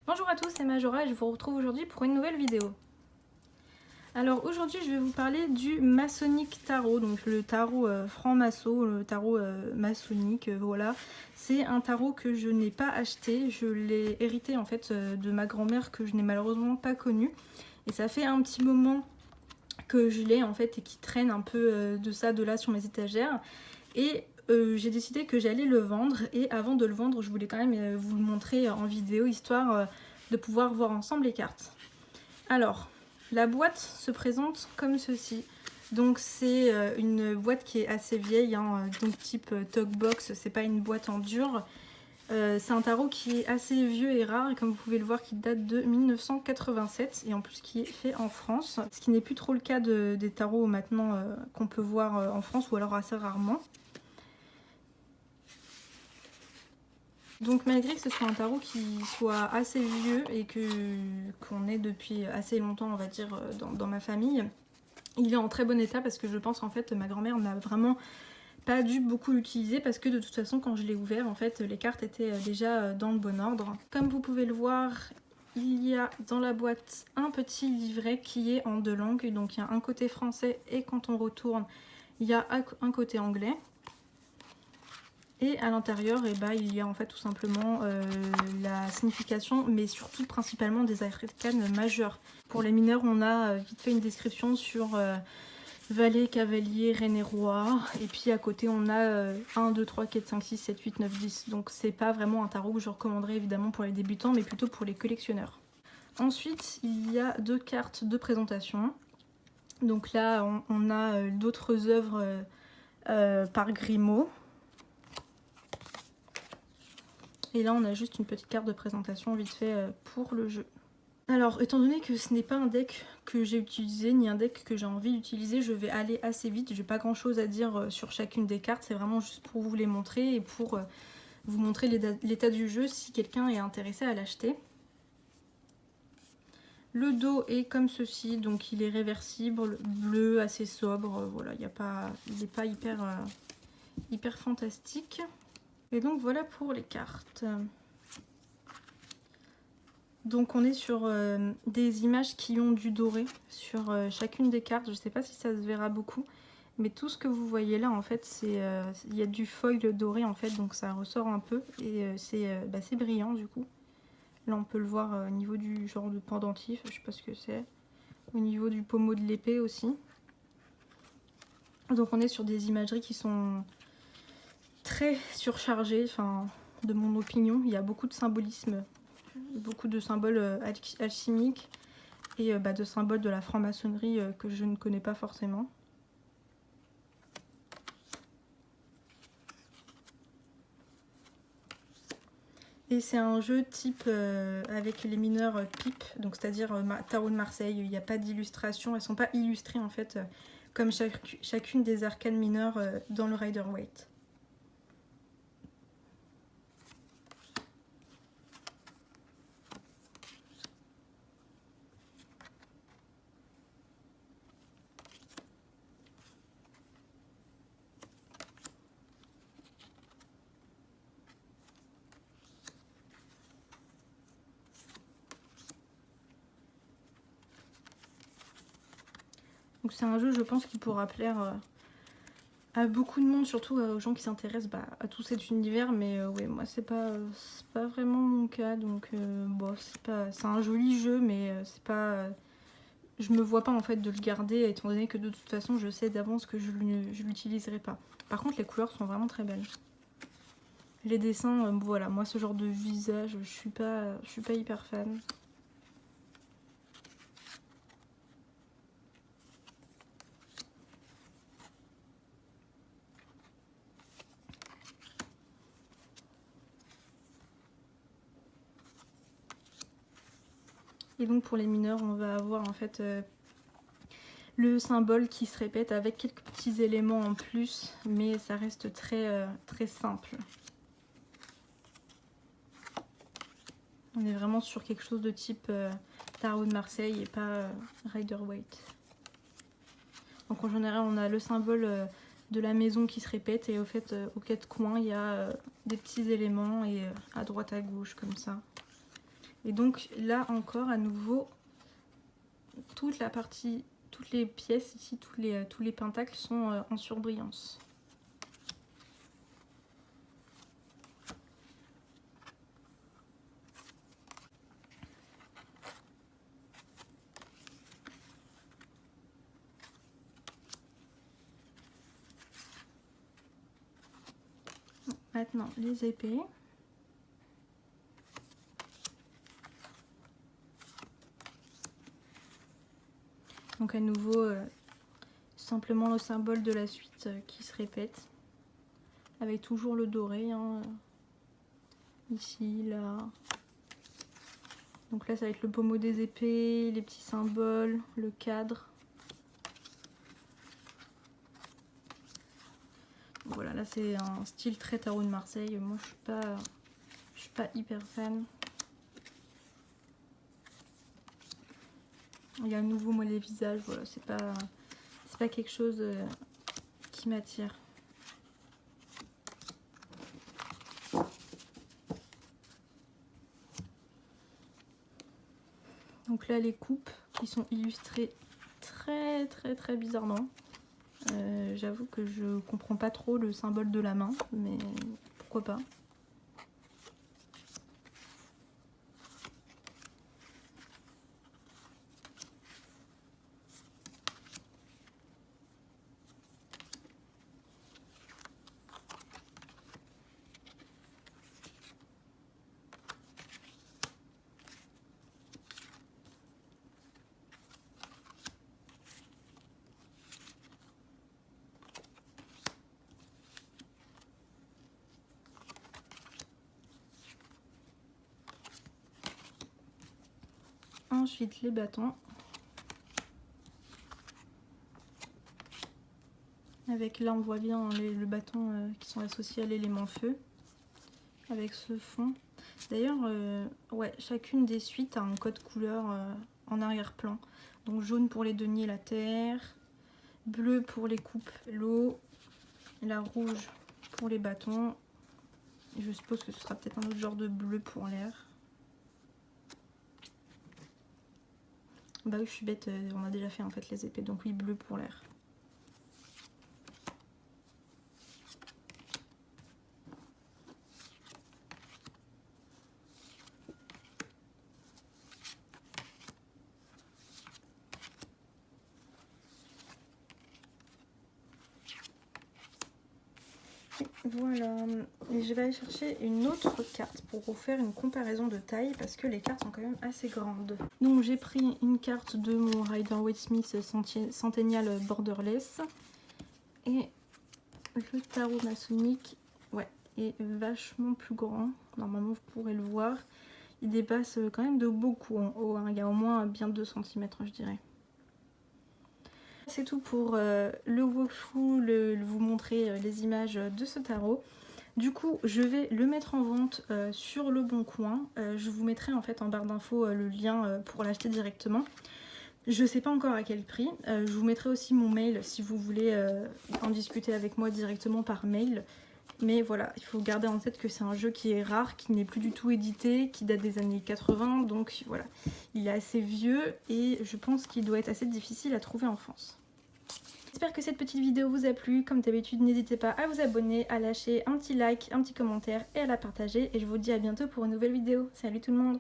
Bonjour à tous, c'est Majora et je vous retrouve aujourd'hui pour une nouvelle vidéo. Alors aujourd'hui je vais vous parler du Masonic Tarot, donc le tarot franc-maçon, le tarot maçonnique, voilà. C'est un tarot que je n'ai pas acheté, je l'ai hérité en fait de ma grand-mère que je n'ai malheureusement pas connue. Et ça fait un petit moment que je l'ai en fait et qui traîne un peu de ça, de là sur mes étagères. Et j'ai décidé que j'allais le vendre et avant de le vendre je voulais quand même vous le montrer en vidéo histoire de pouvoir voir ensemble les cartes. Alors la boîte se présente comme ceci. Donc c'est une boîte qui est assez vieille, hein, donc type talkbox, c'est pas une boîte en dur. C'est un tarot qui est assez vieux et rare, et comme vous pouvez le voir qui date de 1987 et en plus qui est fait en France, ce qui n'est plus trop le cas des tarots maintenant qu'on peut voir en France ou alors assez rarement. Donc malgré que ce soit un tarot qui soit assez vieux et qu'on ait depuis assez longtemps, on va dire, dans ma famille, il est en très bon état parce que je pense en fait ma grand-mère n'a vraiment pas dû beaucoup l'utiliser parce que de toute façon quand je l'ai ouvert en fait les cartes étaient déjà dans le bon ordre. Comme vous pouvez le voir, il y a dans la boîte un petit livret qui est en deux langues, donc il y a un côté français et quand on retourne il y a un côté anglais. Et à l'intérieur, il y a en fait tout simplement la signification, mais surtout principalement des arcanes majeures. Pour les mineurs, on a vite fait une description sur valet, cavalier, reine et roi. Et puis à côté, on a 1, 2, 3, 4, 5, 6, 7, 8, 9, 10. Donc c'est pas vraiment un tarot que je recommanderais évidemment pour les débutants, mais plutôt pour les collectionneurs. Ensuite, il y a deux cartes de présentation. Donc là, on a d'autres œuvres par Grimaud. Et là on a juste une petite carte de présentation vite fait pour le jeu. Alors étant donné que ce n'est pas un deck que j'ai utilisé ni un deck que j'ai envie d'utiliser, je vais aller assez vite. J'ai pas grand chose à dire sur chacune des cartes, c'est vraiment juste pour vous les montrer et pour vous montrer l'état du jeu si quelqu'un est intéressé à l'acheter. Le dos est comme ceci, donc il est réversible, bleu, assez sobre, voilà, il n'est pas hyper fantastique. Et donc voilà pour les cartes. Donc on est sur des images qui ont du doré sur chacune des cartes. Je ne sais pas si ça se verra beaucoup, mais tout ce que vous voyez là en fait, c'est il y a du foil doré en fait, donc ça ressort un peu et c'est brillant du coup. Là on peut le voir au niveau du genre de pendentif, je sais pas ce que c'est. Au niveau du pommeau de l'épée aussi. Donc on est sur des imageries qui sont très surchargées, enfin de mon opinion. Il y a beaucoup de symbolisme, beaucoup de symboles alchimiques et de symboles de la franc-maçonnerie que je ne connais pas forcément. Et c'est un jeu type avec les mineurs pipe, donc c'est-à-dire tarot de Marseille. Il n'y a pas d'illustration, elles ne sont pas illustrées en fait comme chacune des arcanes mineures dans le Rider-Waite. Donc c'est un jeu, je pense, qui pourra plaire à beaucoup de monde, surtout aux gens qui s'intéressent à tout cet univers. Mais ouais, moi c'est pas vraiment mon cas, donc bon, c'est un joli jeu, mais c'est pas... je me vois pas en fait de le garder, étant donné que de toute façon je sais d'avance que je l'utiliserai pas. Par contre les couleurs sont vraiment très belles. Les dessins, voilà, moi ce genre de visage, je suis pas hyper fan. Et donc pour les mineurs, on va avoir en fait le symbole qui se répète avec quelques petits éléments en plus, mais ça reste très simple. On est vraiment sur quelque chose de type tarot de Marseille et pas Rider-Waite. Donc en général, on a le symbole de la maison qui se répète et au fait, aux quatre coins, il y a des petits éléments et à droite à gauche comme ça. Et donc là encore à nouveau, toute la partie, toutes les pièces ici, tous les pentacles sont en surbrillance. Maintenant les épées. Donc à nouveau, simplement le symbole de la suite qui se répète. Avec toujours le doré, hein, ici, là. Donc là ça va être le pommeau des épées, les petits symboles, le cadre. Voilà, là c'est un style très tarot de Marseille. Moi je suis pas hyper fan. Il y a à nouveau moi les visages, voilà, c'est pas quelque chose qui m'attire. Donc là les coupes qui sont illustrées très bizarrement. J'avoue que je comprends pas trop le symbole de la main, mais pourquoi pas. Ensuite les bâtons. Avec là on voit bien le bâton qui sont associés à l'élément feu. Avec ce fond. D'ailleurs, ouais, chacune des suites a un code couleur en arrière-plan. Donc jaune pour les deniers, la terre, bleu pour les coupes, l'eau, la rouge pour les bâtons. Et je suppose que ce sera peut-être un autre genre de bleu pour l'air. Bah oui, je suis bête, on a déjà fait en fait les épées, donc oui, bleu pour l'air. Voilà, et je vais aller chercher une autre carte pour vous faire une comparaison de taille parce que les cartes sont quand même assez grandes. Donc j'ai pris une carte de mon Rider-Waite-Smith Centennial Borderless et le tarot maçonnique, ouais, est vachement plus grand. Normalement vous pourrez le voir, il dépasse quand même de beaucoup en haut, hein. Il y a au moins bien 2 cm je dirais. C'est tout pour le walkthrough, vous montrer les images de ce tarot. Du coup, je vais le mettre en vente sur Le Bon Coin. Je vous mettrai en fait en barre d'infos le lien pour l'acheter directement. Je ne sais pas encore à quel prix. Je vous mettrai aussi mon mail si vous voulez en discuter avec moi directement par mail. Mais voilà, il faut garder en tête que c'est un jeu qui est rare, qui n'est plus du tout édité, qui date des années 80. Donc voilà, il est assez vieux et je pense qu'il doit être assez difficile à trouver en France. J'espère que cette petite vidéo vous a plu. Comme d'habitude, n'hésitez pas à vous abonner, à lâcher un petit like, un petit commentaire et à la partager. Et je vous dis à bientôt pour une nouvelle vidéo. Salut tout le monde!